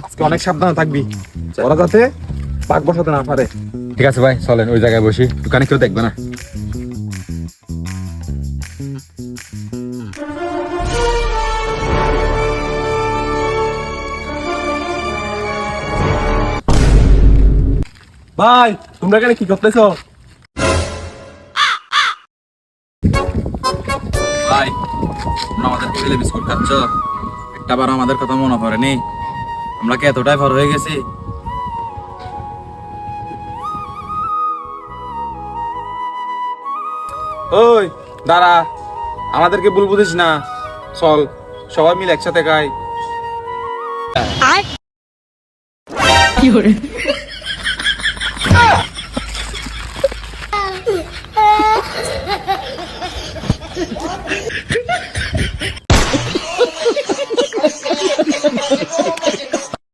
আজকে অনেক সাবধানে থাকবি, ওরা যাতে পাক বসাতে না পারে। ঠিক আছে ভাই, চলেন ওই জায়গায় বসি, দোকানে কেউ দেখবে না। ভাই তোমরা এখানে কি করতেছো? ভাই তোমরা আমাদের ছেলে বিস্কুট খাচ্ছ, একটা বার আমাদের কথা মনে পড়েনি? আমরা কি এতটাই বড় হয়ে গেছি? ওই দাঁড়া, আমাদেরকে ভুল বুঝিস না, চল সবাই মিলে একসাথে খাই।